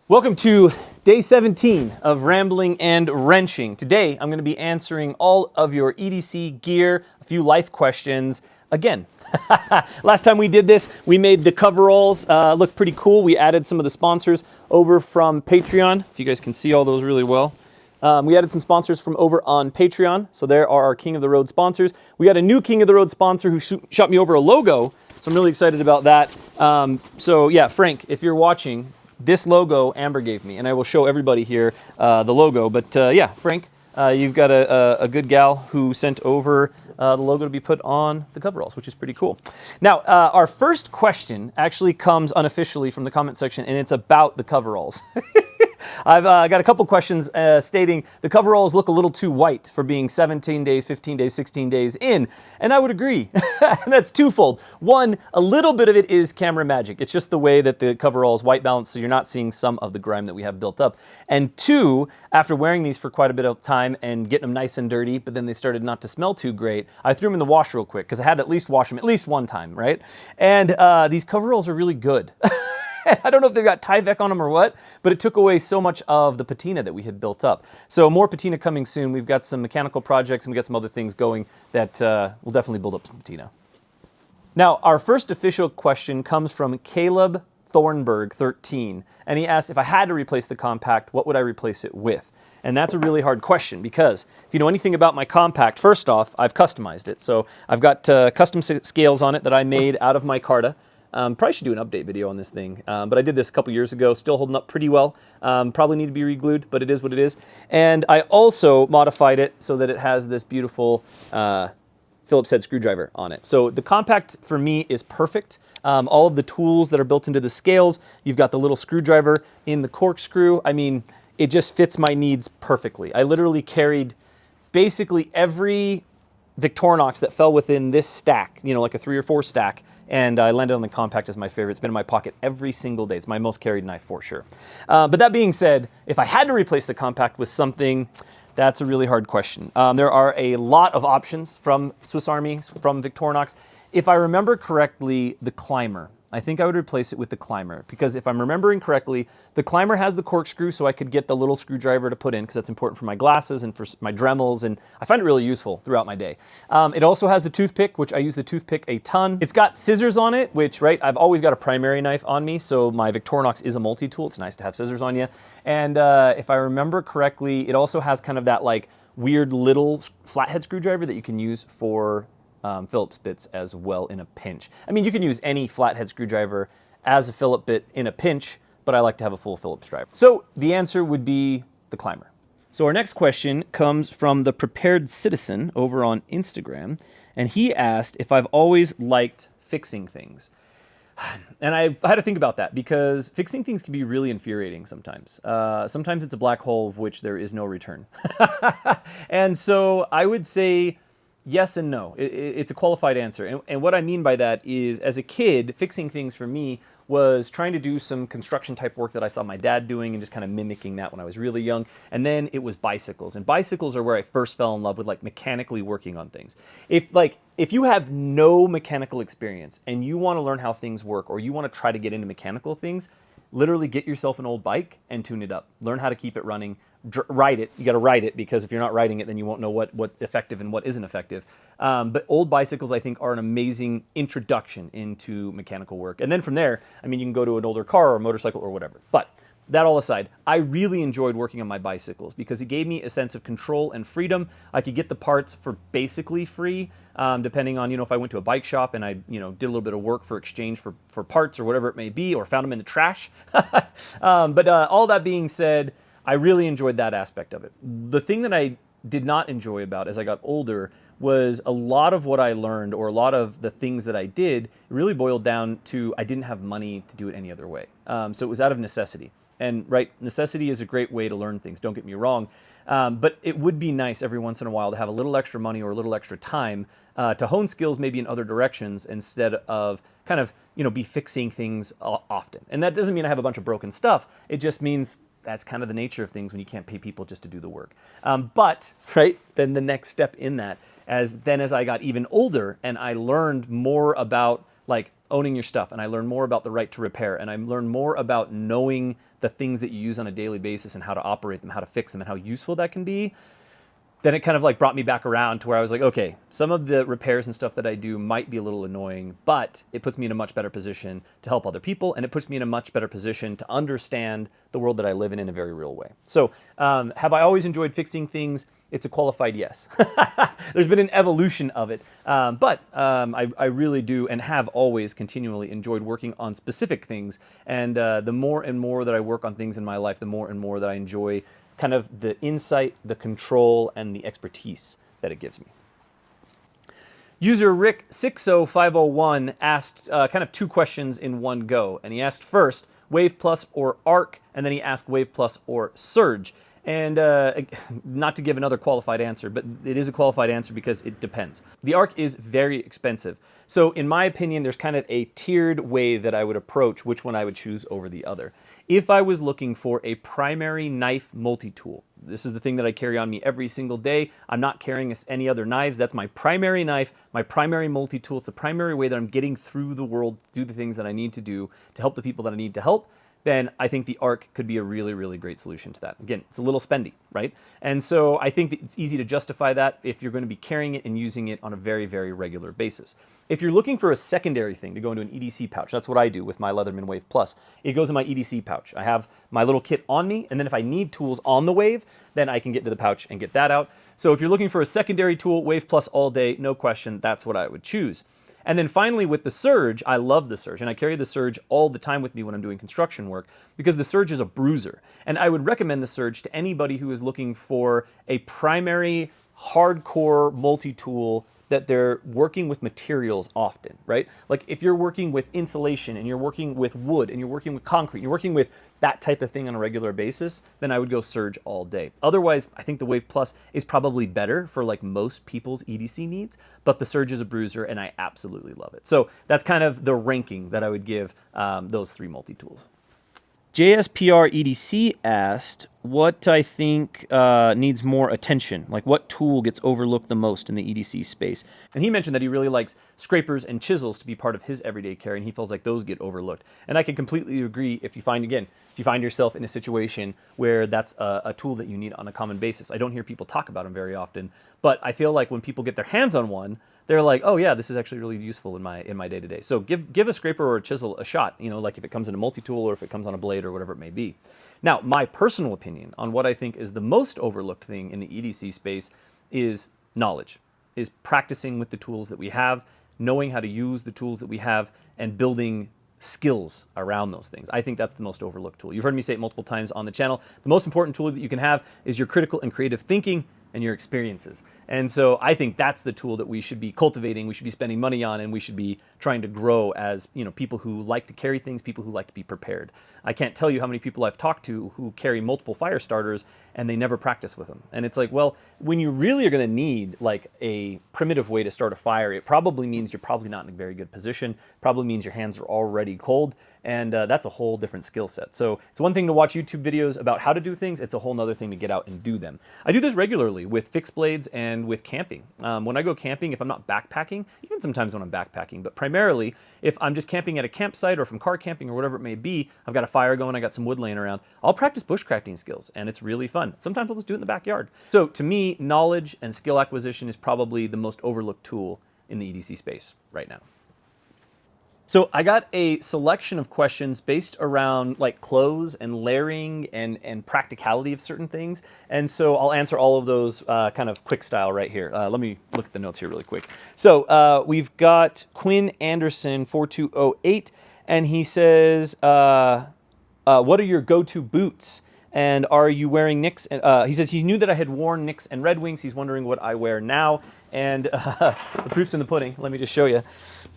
Welcome to day 17 of Rambling and Wrenching. Today, I'm going to be answering all of your EDC gear, a few life questions again. Last time we did this, we made the coveralls look pretty cool. We added some of the sponsors over from Patreon. If you guys can see all those really well. We added some sponsors from over on Patreon. So there are our King of the Road sponsors. We got a new King of the Road sponsor who shot me over a logo. So I'm really excited about that. So yeah, Frank, if you're watching, this logo Amber gave me, and I will show everybody here the logo. But yeah, Frank, you've got a good gal who sent over the logo to be put on the coveralls, which is pretty cool. Now, our first question actually comes unofficially from the comment section, and it's about the coveralls. I've got a couple questions stating the coveralls look a little too white for being 17 days, 15 days, 16 days in, and I would agree. And that's twofold. One, a little bit of it is camera magic. It's just the way that the coveralls white balance, so you're not seeing some of the grime that we have built up. And two, after wearing these for quite a bit of time and getting them nice and dirty, but then they started not to smell too great, I threw them in the wash real quick because I had to at least wash them at least one time, right? And these coveralls are really good. I don't know if they've got Tyvek on them or what, but it took away so much of the patina that we had built up. So more patina coming soon. We've got some mechanical projects and we got some other things going that will definitely build up some patina. Now, our first official question comes from Caleb Thornburg 13, and he asked if I had to replace the compact, what would I replace it with? And that's a really hard question because if you know anything about my compact, first off, I've customized it. So I've got custom scales on it that I made out of micarta. Probably should do an update video on this thing, but I did this a couple years ago, still holding up pretty well. Probably need to be re-glued, but it is what it is. And I also modified it so that it has this beautiful Phillips head screwdriver on it. So the compact for me is perfect. All of the tools that are built into the scales, you've got the little screwdriver in the corkscrew. I mean, it just fits my needs perfectly. I literally carried basically every Victorinox that fell within this stack, you know, like a 3 or 4 stack, and I landed on the compact as my favorite. It's been in my pocket every single day. It's my most carried knife for sure. But that being said, if I had to replace the compact with something, that's a really hard question. There are a lot of options from Swiss Army, from Victorinox. If I remember correctly, the Climber. I think I would replace it with the Climber because if I'm remembering correctly, the Climber has the corkscrew so I could get the little screwdriver to put in because that's important for my glasses and for my Dremels, and I find it really useful throughout my day. It also has the toothpick, which I use the toothpick a ton. It's got scissors on it, which, right, I've always got a primary knife on me, so my Victorinox is a multi-tool. It's nice to have scissors on you. And if I remember correctly, it also has kind of that like weird little flathead screwdriver that you can use for Phillips bits as well in a pinch. I mean, you can use any flathead screwdriver as a Phillips bit in a pinch, but I like to have a full Phillips driver. So the answer would be the Climber. So our next question comes from the Prepared Citizen over on Instagram, and he asked if I've always liked fixing things. And I had to think about that because fixing things can be really infuriating sometimes. Sometimes it's a black hole of which there is no return. And so I would say yes and no. It's a qualified answer. And what I mean by that is, as a kid, fixing things for me was trying to do some construction type work that I saw my dad doing and just kind of mimicking that when I was really young. And then it was bicycles. And bicycles are where I first fell in love with like mechanically working on things. If you have no mechanical experience and you want to learn how things work or you want to try to get into mechanical things, literally get yourself an old bike and tune it up. Learn how to keep it running. Ride it. You got to ride it because if you're not riding it, then you won't know what effective and what isn't effective. But old bicycles, I think, are an amazing introduction into mechanical work. And then from there, I mean, you can go to an older car or a motorcycle or whatever. But that all aside, I really enjoyed working on my bicycles because it gave me a sense of control and freedom. I could get the parts for basically free, depending on, if I went to a bike shop and I, did a little bit of work for exchange for parts or whatever it may be, or found them in the trash. But all that being said, I really enjoyed that aspect of it. The thing that I did not enjoy about as I got older was a lot of what I learned or a lot of the things that I did really boiled down to I didn't have money to do it any other way. So it was out of necessity. And right, necessity is a great way to learn things, don't get me wrong. But it would be nice every once in a while to have a little extra money or a little extra time to hone skills maybe in other directions instead of kind of, be fixing things often. And that doesn't mean I have a bunch of broken stuff. It just means that's kind of the nature of things when you can't pay people just to do the work. But, right, then the next step in that, as I got even older and I learned more about like owning your stuff, and I learned more about the right to repair, and I learned more about knowing the things that you use on a daily basis and how to operate them, how to fix them, and how useful that can be, then it kind of like brought me back around to where I was like, okay, some of the repairs and stuff that I do might be a little annoying, but it puts me in a much better position to help other people, and it puts me in a much better position to understand the world that I live in a very real way. So have I always enjoyed fixing things? It's a qualified yes. There's been an evolution of it, but I really do and have always continually enjoyed working on specific things, and the more and more that I work on things in my life, the more and more that I enjoy kind of the insight, the control, and the expertise that it gives me. User Rick60501 asked kind of two questions in one go. And he asked first, Wave Plus or Arc, and then he asked Wave Plus or Surge. And not to give another qualified answer, but it is a qualified answer because it depends. The Arc is very expensive. So in my opinion, there's kind of a tiered way that I would approach which one I would choose over the other. If I was looking for a primary knife multi-tool, this is the thing that I carry on me every single day. I'm not carrying any other knives. That's my primary knife, my primary multi-tool. It's the primary way that I'm getting through the world to do the things that I need to do to help the people that I need to help. Then I think the Arc could be a really, really great solution to that. Again, it's a little spendy, right? And so I think that it's easy to justify that if you're going to be carrying it and using it on a very, very regular basis. If you're looking for a secondary thing to go into an EDC pouch, that's what I do with my Leatherman Wave Plus. It goes in my EDC pouch. I have my little kit on me, and then if I need tools on the Wave, then I can get to the pouch and get that out. So if you're looking for a secondary tool, Wave Plus all day, no question, that's what I would choose. And then finally with the Surge, I love the Surge, and I carry the Surge all the time with me when I'm doing construction work because the Surge is a bruiser. And I would recommend the Surge to anybody who is looking for a primary hardcore multi-tool that they're working with materials often, right? Like if you're working with insulation and you're working with wood and you're working with concrete, you're working with that type of thing on a regular basis, then I would go Surge all day. Otherwise, I think the Wave Plus is probably better for like most people's EDC needs, but the Surge is a bruiser and I absolutely love it. So that's kind of the ranking that I would give those three multi-tools. JSPR EDC asked what I think needs more attention, like what tool gets overlooked the most in the EDC space. And he mentioned that he really likes scrapers and chisels to be part of his everyday carry, and he feels like those get overlooked. And I can completely agree if you find yourself in a situation where that's a tool that you need on a common basis. I don't hear people talk about them very often, but I feel like when people get their hands on one, they're like, oh yeah, this is actually really useful in my day-to-day. So give a scraper or a chisel a shot, you know, like if it comes in a multi-tool or if it comes on a blade or whatever it may be. Now, my personal opinion on what I think is the most overlooked thing in the EDC space is knowledge, is practicing with the tools that we have, knowing how to use the tools that we have, and building skills around those things. I think that's the most overlooked tool. You've heard me say it multiple times on the channel. The most important tool that you can have is your critical and creative thinking and your experiences. And so I think that's the tool that we should be cultivating, we should be spending money on, and we should be trying to grow as, you know, people who like to carry things, people who like to be prepared. I can't tell you how many people I've talked to who carry multiple fire starters and they never practice with them. And it's like, well, when you really are going to need like a primitive way to start a fire, it probably means you're probably not in a very good position, probably means your hands are already cold, and that's a whole different skill set. So it's one thing to watch YouTube videos about how to do things, it's a whole nother thing to get out and do them. I do this regularly with fixed blades and with camping. When I go camping, if I'm not backpacking, even sometimes when I'm backpacking, but primarily if I'm just camping at a campsite or if I'm car camping or whatever it may be, I've got a fire going, I got some wood laying around, I'll practice bushcrafting skills, and it's really fun. Sometimes I'll just do it in the backyard. So to me, knowledge and skill acquisition is probably the most overlooked tool in the EDC space right now. So I got a selection of questions based around like clothes and layering and practicality of certain things. And so I'll answer all of those kind of quick style right here. Let me look at the notes here really quick. So we've got Quinn Anderson 4208, and he says, what are your go-to boots? And are you wearing Nicks? He says he knew that I had worn Nicks and Red Wings. He's wondering what I wear now. And the proof's in the pudding. Let me just show you.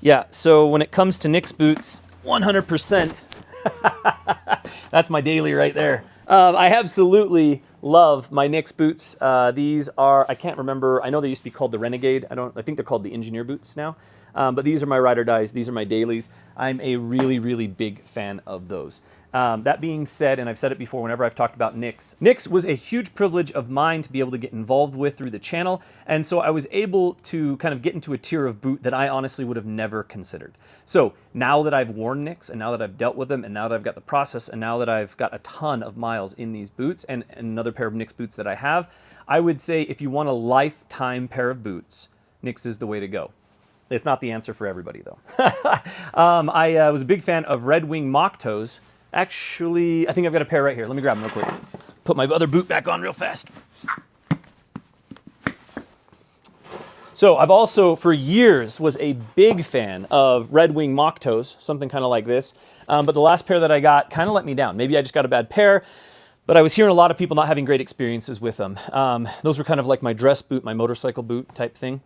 Yeah, so when it comes to Nicks boots, 100%. That's my daily right there. I absolutely love my Nicks boots. These are, I can't remember, I know they used to be called the Renegade. I think they're called the Engineer boots now. But these are my ride or dies. These are my dailies. I'm a really, really big fan of those. That being said, and I've said it before whenever I've talked about Nix was a huge privilege of mine to be able to get involved with through the channel, and so I was able to kind of get into a tier of boot that I honestly would have never considered. So now that I've worn Nix, and now that I've dealt with them, and now that I've got the process, and now that I've got a ton of miles in these boots, and another pair of Nix boots that I have, I would say if you want a lifetime pair of boots, Nix is the way to go. It's not the answer for everybody, though. I was a big fan of Red Wing Mock Toes. Actually, I think I've got a pair right here. Let me grab them real quick. Put my other boot back on real fast. So I've also, for years, was a big fan of Red Wing Mock Toes, something kind of like this. But the last pair that I got kind of let me down. Maybe I just got a bad pair, but I was hearing a lot of people not having great experiences with them. Those were kind of like my dress boot, my motorcycle boot type thing.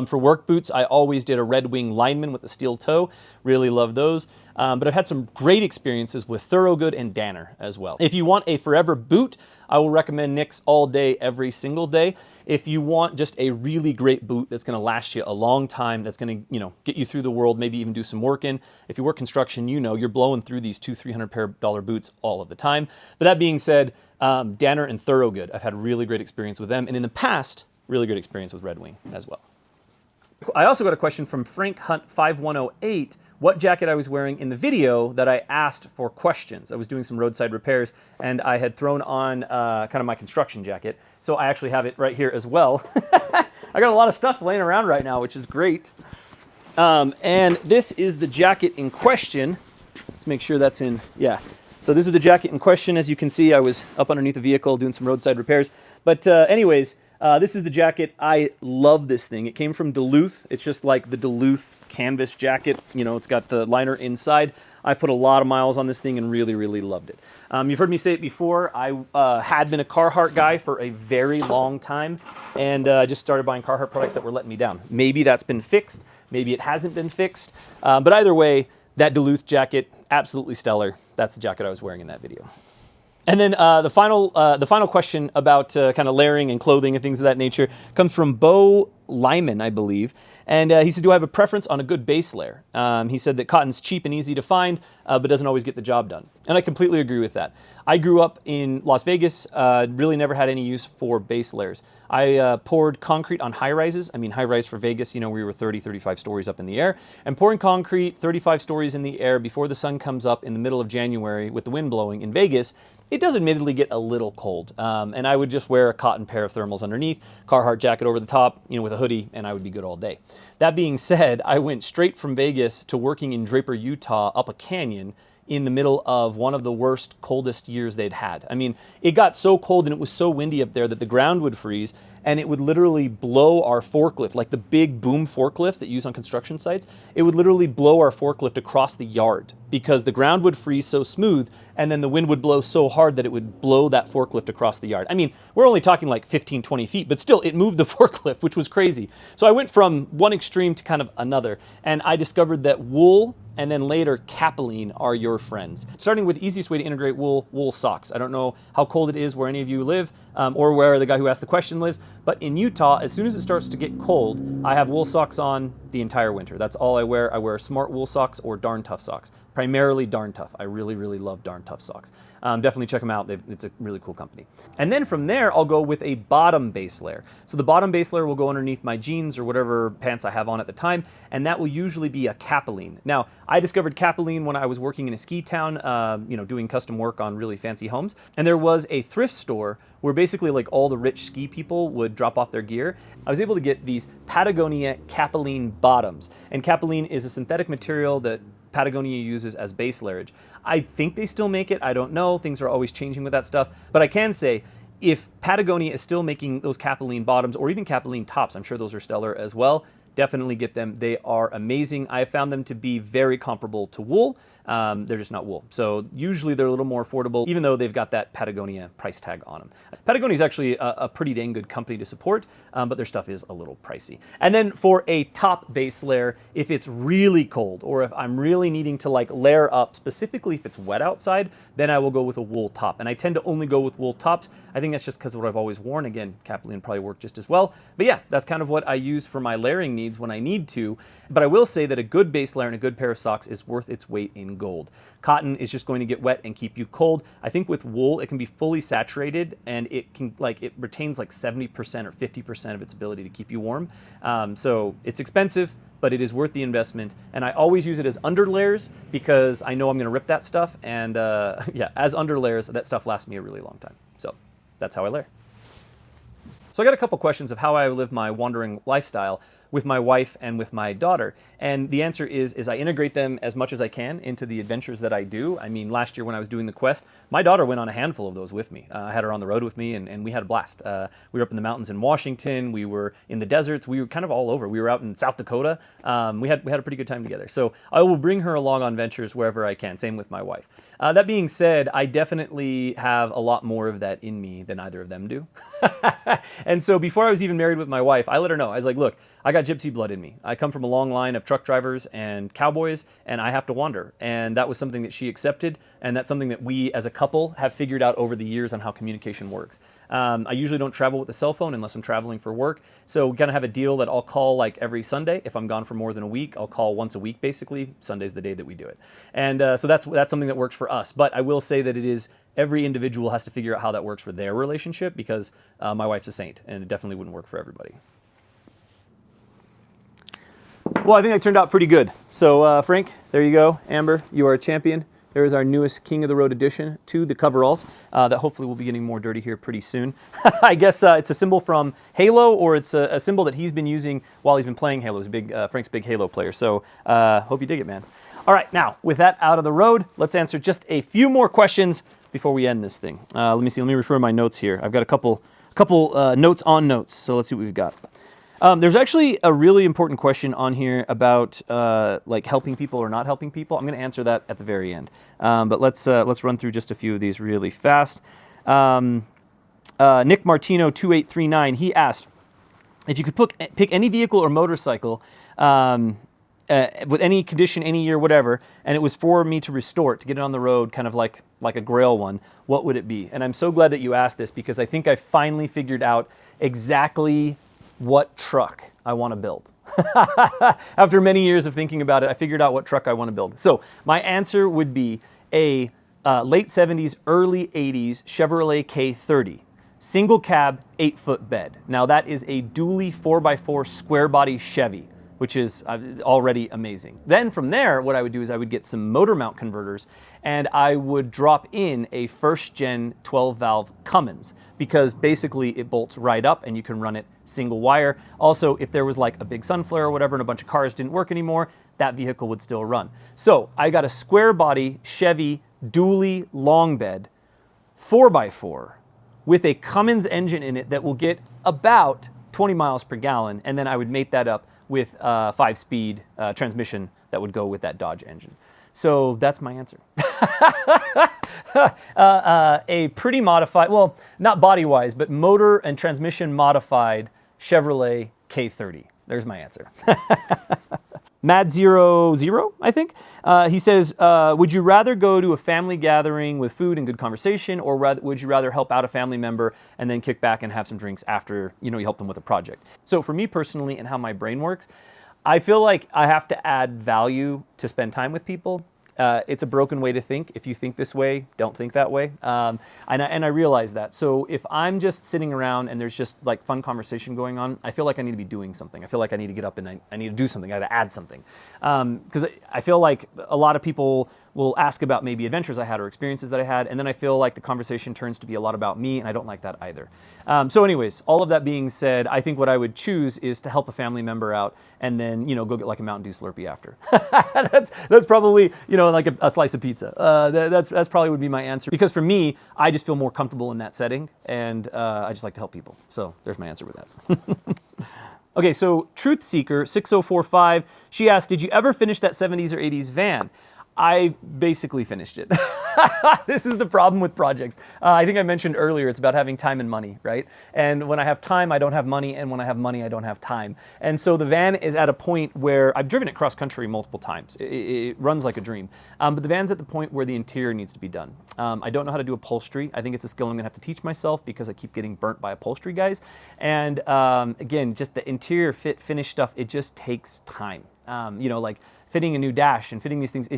For work boots, I always did a Red Wing Lineman with the steel toe. Really love those. But I've had some great experiences with Thorogood and Danner as well. If you want a forever boot, I will recommend Nix all day, every single day. If you want just a really great boot that's going to last you a long time, that's going to, get you through the world, maybe even do some work in. If you work construction, you're blowing through these $200-$300 boots all of the time. But that being said, Danner and Thorogood, I've had a really great experience with them. And in the past, really great experience with Red Wing as well. I also got a question from Frank Hunt 5108, what jacket I was wearing in the video that I asked for questions. I was doing some roadside repairs and I had thrown on kind of my construction jacket. So I actually have it right here as well. I got a lot of stuff laying around right now, which is great. And this is the jacket in question. Let's make sure that's in, yeah. So this is the jacket in question. As you can see, I was up underneath the vehicle doing some roadside repairs. But anyways, this is the jacket. I love this thing. It came from Duluth. It's just like the Duluth canvas jacket. It's got the liner inside. I put a lot of miles on this thing and really, really loved it. You've heard me say it before. I had been a Carhartt guy for a very long time and just started buying Carhartt products that were letting me down. Maybe that's been fixed. Maybe it hasn't been fixed. But either way, that Duluth jacket, absolutely stellar. That's the jacket I was wearing in that video. And then the final question about kind of layering and clothing and things of that nature comes from Bo Lyman, I believe. And he said, do I have a preference on a good base layer? He said that cotton's cheap and easy to find, but doesn't always get the job done. And I completely agree with that. I grew up in Las Vegas, really never had any use for base layers. I poured concrete on high-rises. I mean, high-rise for Vegas, we were 30, 35 stories up in the air. And pouring concrete 35 stories in the air before the sun comes up in the middle of January with the wind blowing in Vegas, it does admittedly get a little cold. And I would just wear a cotton pair of thermals underneath, Carhartt jacket over the top, with a hoodie, and I would be good all day. That being said, I went straight from Vegas to working in Draper, Utah, up a canyon in the middle of one of the worst, coldest years they'd had. I mean, it got so cold and it was so windy up there that the ground would freeze and it would literally blow our forklift, like the big boom forklifts that you use on construction sites. It would literally blow our forklift across the yard because the ground would freeze so smooth and then the wind would blow so hard that it would blow that forklift across the yard. I mean, we're only talking like 15, 20 feet, but still it moved the forklift, which was crazy. So I went from one extreme to kind of another, and I discovered that wool and then later capilene are your friends. Starting with the easiest way to integrate wool socks. I don't know how cold it is where any of you live or where the guy who asked the question lives, but in Utah, as soon as it starts to get cold, I have wool socks on the entire winter. That's all I wear. I wear smart wool socks or Darn Tough socks. Primarily Darn Tough. I really, really love Darn Tough socks. Definitely check them out. It's a really cool company. And then from there, I'll go with a bottom base layer. So the bottom base layer will go underneath my jeans or whatever pants I have on at the time, and that will usually be a capilene. Now, I discovered capilene when I was working in a ski town, doing custom work on really fancy homes. And there was a thrift store where basically like all the rich ski people would drop off their gear. I was able to get these Patagonia capilene bottoms. And capilene is a synthetic material that Patagonia uses as base layerage. I think they still make it. I don't know. Things are always changing with that stuff. But I can say, if Patagonia is still making those capilene bottoms or even capilene tops, I'm sure those are stellar as well, definitely get them. They are amazing. I have found them to be very comparable to wool. They're just not wool. So usually they're a little more affordable, even though they've got that Patagonia price tag on them. Patagonia is actually a pretty dang good company to support, but their stuff is a little pricey. And then for a top base layer, if it's really cold or if I'm really needing to like layer up, specifically if it's wet outside, then I will go with a wool top. And I tend to only go with wool tops. I think that's just because of what I've always worn. Again, capilene probably work just as well. But yeah, that's kind of what I use for my layering needs. needs when I need to. But I will say that a good base layer and a good pair of socks is worth its weight in gold. Cotton is just going to get wet and keep you cold. I think with wool, it can be fully saturated and it can it retains like 70% or 50% of its ability to keep you warm. So it's expensive, but it is worth the investment. And I always use it as underlayers because I know I'm going to rip that stuff. And yeah, as underlayers, that stuff lasts me a really long time. So that's how I layer. So I got a couple questions of how I live my wandering lifestyle with my wife and with my daughter. And the answer is I integrate them as much as I can into the adventures that I do. I mean, last year when I was doing the quest, my daughter went on a handful of those with me. I had her on the road with me and we had a blast. We were up in the mountains in Washington. We were in the deserts. We were kind of all over. We were out in South Dakota. We had a pretty good time together. So I will bring her along on ventures wherever I can. Same with my wife. That being said, I definitely have a lot more of that in me than either of them do. And so before I was even married with my wife, I let her know. I was like, look, I got gypsy blood in me. I come from a long line of truck drivers and cowboys, and I have to wander. And that was something that she accepted, and that's something that we as a couple have figured out over the years on how communication works. I usually don't travel with a cell phone unless I'm traveling for work. So we kind of have a deal that I'll call like every Sunday. If I'm gone for more than a week, I'll call once a week basically. Sunday's the day that we do it. And so that's something that works for us. But I will say that it is every individual has to figure out how that works for their relationship because my wife's a saint and it definitely wouldn't work for everybody. Well, I think that turned out pretty good. So Frank, there you go. Amber, you are a champion. There is our newest King of the Road addition to the Coveralls that hopefully will be getting more dirty here pretty soon. I guess it's a symbol from Halo, or it's a symbol that he's been using while he's been playing Halo. He's Frank's big Halo player. So hope you dig it, man. All right, now with that out of the road, let's answer just a few more questions before we end this thing. Let me see. Let me refer to my notes here. I've got a couple notes on notes. So let's see what we've got. There's actually a really important question on here about like helping people or not helping people. I'm going to answer that at the very end. But let's run through just a few of these really fast. Nick Martino 2839, he asked if you could pick any vehicle or motorcycle with any condition, any year, whatever, and it was for me to restore it, to get it on the road, kind of like a grail one, what would it be? And I'm so glad that you asked this because I think I finally figured out exactly what truck I want to build. After many years of thinking about it, I figured out what truck I want to build. So my answer would be a late 70s, early 80s Chevrolet K30. Single cab, 8-foot bed. Now that is a dually 4x4 square body Chevy, which is already amazing. Then from there, what I would do is I would get some motor mount converters and I would drop in a first gen 12 valve Cummins because basically it bolts right up and you can run it single wire. Also, if there was like a big sun flare or whatever and a bunch of cars didn't work anymore, that vehicle would still run. So I got a square body Chevy dually long bed 4x4 with a Cummins engine in it that will get about 20 miles per gallon, and then I would mate that up with a 5-speed transmission that would go with that Dodge engine. So that's my answer. A pretty modified, well, not body-wise, but motor and transmission modified Chevrolet K30. There's my answer. Mad00, I think. He says, would you rather go to a family gathering with food and good conversation, or would you rather help out a family member and then kick back and have some drinks after you help them with a project? So for me personally and how my brain works, I feel like I have to add value to spend time with people. It's a broken way to think. If you think this way, don't think that way. And I realize that. So if I'm just sitting around and there's just like fun conversation going on, I feel like I need to be doing something. I feel like I need to get up and I need to do something. I got to add something. Because I feel like a lot of people will ask about maybe adventures I had or experiences that I had, and then I feel like the conversation turns to be a lot about me, and I don't like that either. So anyways, all of that being said, I think what I would choose is to help a family member out and then, go get like a Mountain Dew Slurpee after. That's probably, like a slice of pizza. That's probably would be my answer. Because for me, I just feel more comfortable in that setting, and I just like to help people. So there's my answer with that. Okay, so Truth Seeker 6045, she asked, did you ever finish that 70s or 80s van? I basically finished it. This is the problem with projects. I think I mentioned earlier, it's about having time and money, right? And when I have time, I don't have money, and when I have money, I don't have time. And so the van is at a point where I've driven it cross country multiple times. It runs like a dream. But the van's at the point where the interior needs to be done. I don't know how to do upholstery. I think it's a skill I'm gonna have to teach myself because I keep getting burnt by upholstery guys. And again, just the interior finish stuff, it just takes time. You know, like fitting a new dash and fitting these things,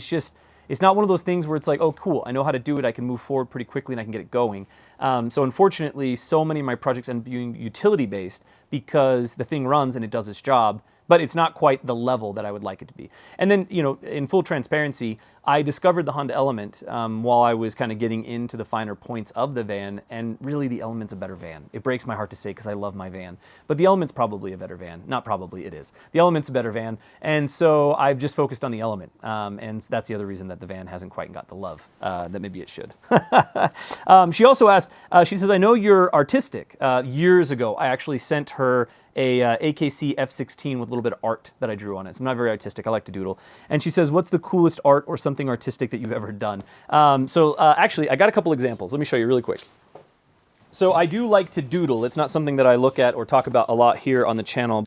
it's not one of those things where it's like, oh, cool, I know how to do it, I can move forward pretty quickly and I can get it going. So unfortunately, so many of my projects end up being utility-based because the thing runs and it does its job, but it's not quite the level that I would like it to be. And then, you know, in full transparency, I discovered the Honda Element while I was kind of getting into the finer points of the van, and really the Element's a better van. It breaks my heart to say because I love my van, but the Element's probably a better van. Not probably, it is. The Element's a better van, and so I've just focused on the Element, and that's the other reason that the van hasn't quite got the love that maybe it should. She also asked, she says, I know you're artistic. Years ago, I actually sent her a AKC F16 with a little bit of art that I drew on it. So I'm not very artistic, I like to doodle. And she says, what's the coolest art or something artistic that you've ever done? Actually, I got a couple examples. Let me show you really quick. So I do like to doodle. It's not something that I look at or talk about a lot here on the channel.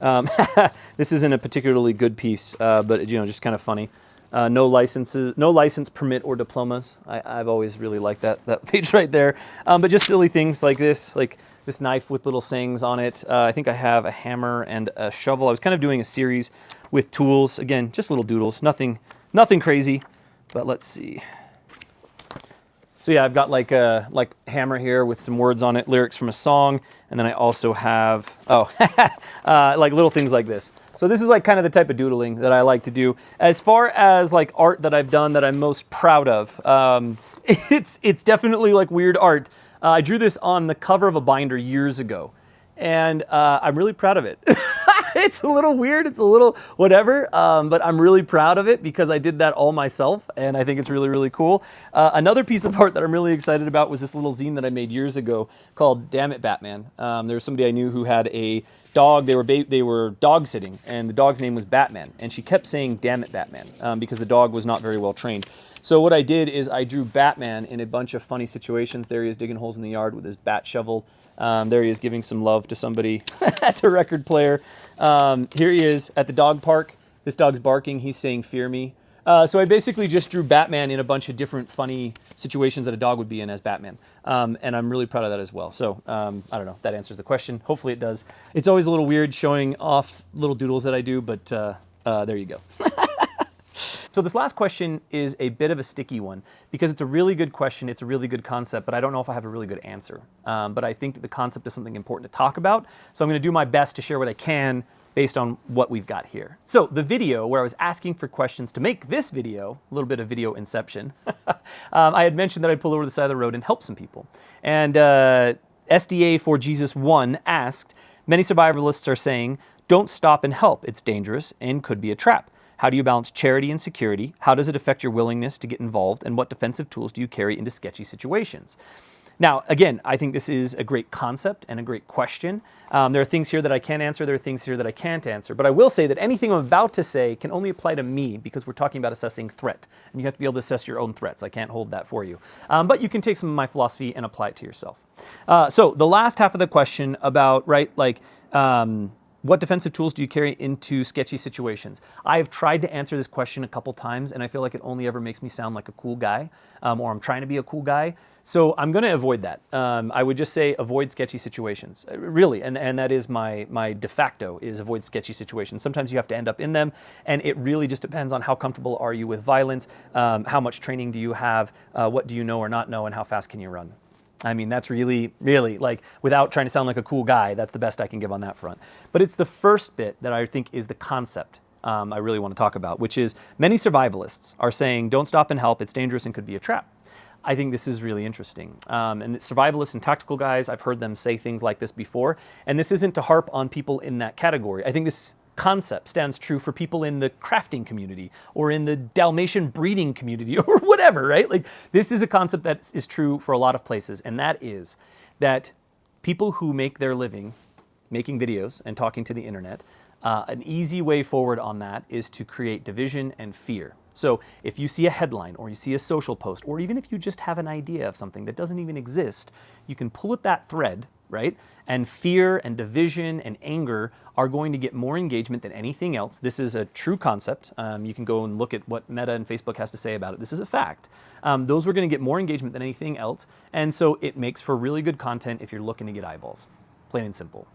This isn't a particularly good piece, but you know, just kind of funny. No license permit or diplomas. I've always really liked that page right there. But just silly things like this knife with little sayings on it. I think I have a hammer and a shovel. I was kind of doing a series with tools. Again, just little doodles, nothing crazy, but let's see. So yeah, I've got like a hammer here with some words on it, lyrics from a song, and then I also have, like little things like this. So this is like kind of the type of doodling that I like to do. As far as like art that I've done that I'm most proud of, it's definitely like weird art. I drew this on the cover of a binder years ago, and I'm really proud of it. It's a little weird, it's a little whatever, but I'm really proud of it because I did that all myself, and I think it's really, really cool. Another piece of art that I'm really excited about was this little zine that I made years ago called Damn It, Batman. There was somebody I knew who had a dog. They were dog sitting, and the dog's name was Batman, and she kept saying Damn It, Batman, because the dog was not very well trained. So what I did is I drew Batman in a bunch of funny situations. There he is digging holes in the yard with his bat shovel. There he is giving some love to somebody at the record player. Here he is at the dog park. This dog's barking. He's saying, fear me. So I basically just drew Batman in a bunch of different funny situations that a dog would be in as Batman. And I'm really proud of that as well. So I don't know if that answers the question. Hopefully it does. It's always a little weird showing off little doodles that I do, but there you go. So this last question is a bit of a sticky one because it's a really good question, it's a really good concept, but I don't know if I have a really good answer. But I think that the concept is something important to talk about, so I'm going to do my best to share what I can based on what we've got here. So the video where I was asking for questions to make this video, a little bit of video inception, I had mentioned that I'd pull over the side of the road and help some people. And SDA for Jesus 1 asked, many survivalists are saying, don't stop and help, it's dangerous and could be a trap. How do you balance charity and security? How does it affect your willingness to get involved? And what defensive tools do you carry into sketchy situations? Now, again, I think this is a great concept and a great question. There are things here that I can answer. There are things here that I can't answer. But I will say that anything I'm about to say can only apply to me because we're talking about assessing threat. And you have to be able to assess your own threats. I can't hold that for you. But you can take some of my philosophy and apply it to yourself. So the last half of the question about, right, like, what defensive tools do you carry into sketchy situations? I have tried to answer this question a couple times, and I feel like it only ever makes me sound like a cool guy, or I'm trying to be a cool guy. So I'm going to avoid that. I would just say avoid sketchy situations, really, and that is my de facto, is avoid sketchy situations. Sometimes you have to end up in them, and it really just depends on how comfortable are you with violence, how much training do you have, what do you know or not know, and how fast can you run. I mean, that's really, like, without trying to sound like a cool guy, that's the best I can give on that front. But it's the first bit that I think is the concept I really want to talk about, which is many survivalists are saying, don't stop and help, it's dangerous and could be a trap. I think this is really interesting. And survivalists and tactical guys, I've heard them say things like this before, and this isn't to harp on people in that category. I think this concept stands true for people in the crafting community or in the Dalmatian breeding community or whatever, right? Like, this is a concept that is true for a lot of places, and that is that people who make their living making videos and talking to the internet, an easy way forward on that is to create division and fear. So if you see a headline or you see a social post, or even if you just have an idea of something that doesn't even exist, you can pull at that thread, right? And fear and division and anger are going to get more engagement than anything else. This is a true concept. You can go and look at what Meta and Facebook has to say about it. This is a fact. Those are going to get more engagement than anything else. And so it makes for really good content if you're looking to get eyeballs, plain and simple.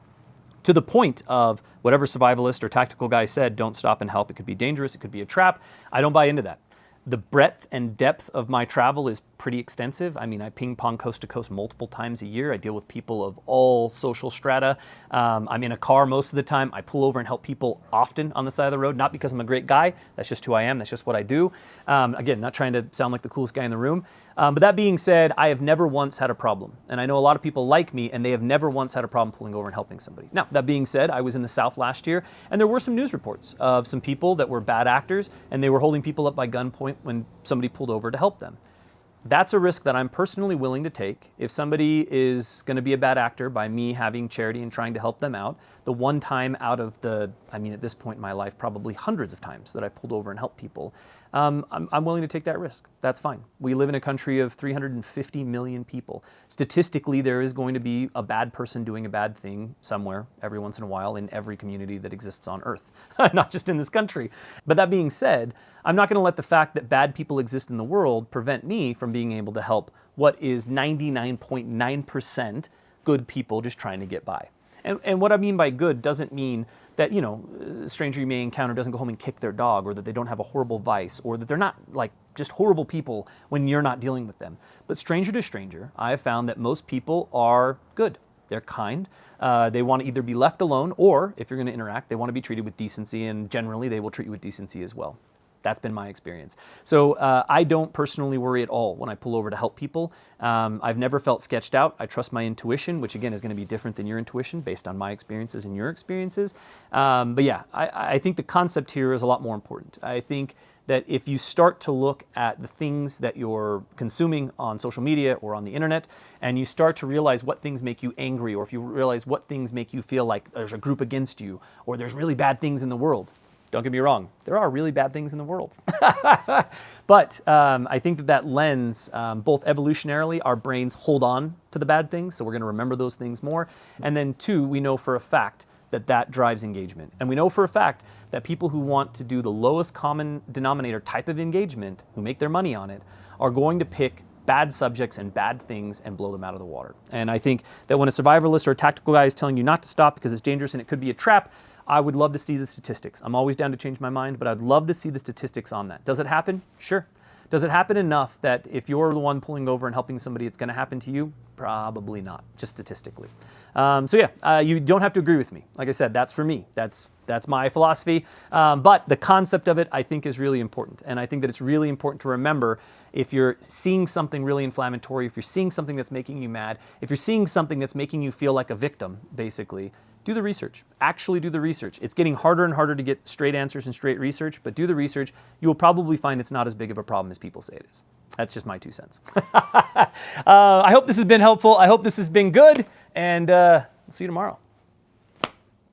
To the point of whatever survivalist or tactical guy said, don't stop and help. It could be dangerous. It could be a trap. I don't buy into that. The breadth and depth of my travel is pretty extensive. I mean, I ping pong coast to coast multiple times a year. I deal with people of all social strata. I'm in a car most of the time. I pull over and help people often on the side of the road, not because I'm a great guy. That's just who I am. That's just what I do. Again, not trying to sound like the coolest guy in the room. But that being said, I have never once had a problem. And I know a lot of people like me, and they have never once had a problem pulling over and helping somebody. Now, that being said, I was in the South last year, and there were some news reports of some people that were bad actors, and they were holding people up by gunpoint when somebody pulled over to help them. That's a risk that I'm personally willing to take. If somebody is going to be a bad actor by me having charity and trying to help them out, the one time out of the, I mean, at this point in my life, probably hundreds of times that I pulled over and helped people, I'm willing to take that risk. That's fine. We live in a country of 350 million people. Statistically, there is going to be a bad person doing a bad thing somewhere every once in a while in every community that exists on Earth, not just in this country. But that being said, I'm not going to let the fact that bad people exist in the world prevent me from being able to help what is 99.9% good people just trying to get by. And what I mean by good doesn't mean that, you know, a stranger you may encounter doesn't go home and kick their dog, or that they don't have a horrible vice, or that they're not like just horrible people when you're not dealing with them. But stranger to stranger, I have found that most people are good. They're kind. They want to either be left alone, or if you're going to interact, they want to be treated with decency, and generally they will treat you with decency as well. That's been my experience. So I don't personally worry at all when I pull over to help people. I've never felt sketched out. I trust my intuition, which again is going to be different than your intuition based on my experiences and your experiences. But yeah, I think the concept here is a lot more important. I think that if you start to look at the things that you're consuming on social media or on the internet, and you start to realize what things make you angry, or if you realize what things make you feel like there's a group against you, or there's really bad things in the world, don't get me wrong, there are really bad things in the world. But I think that lens, both evolutionarily, our brains hold on to the bad things, so we're going to remember those things more. And then two, we know for a fact that drives engagement. And we know for a fact that people who want to do the lowest common denominator type of engagement, who make their money on it, are going to pick bad subjects and bad things and blow them out of the water. And I think that when a survivalist or a tactical guy is telling you not to stop because it's dangerous and it could be a trap, I would love to see the statistics. I'm always down to change my mind, but I'd love to see the statistics on that. Does it happen? Sure. Does it happen enough that if you're the one pulling over and helping somebody, it's going to happen to you? Probably not, just statistically. So yeah, you don't have to agree with me. Like I said, that's for me. That's my philosophy. But the concept of it, I think, is really important. And I think that it's really important to remember, if you're seeing something really inflammatory, if you're seeing something that's making you mad, if you're seeing something that's making you feel like a victim, basically, do the research. Actually do the research. It's getting harder and harder to get straight answers and straight research, but do the research. You will probably find it's not as big of a problem as people say it is. That's just my 2 cents. I hope this has been helpful. I hope this has been good, and see you tomorrow.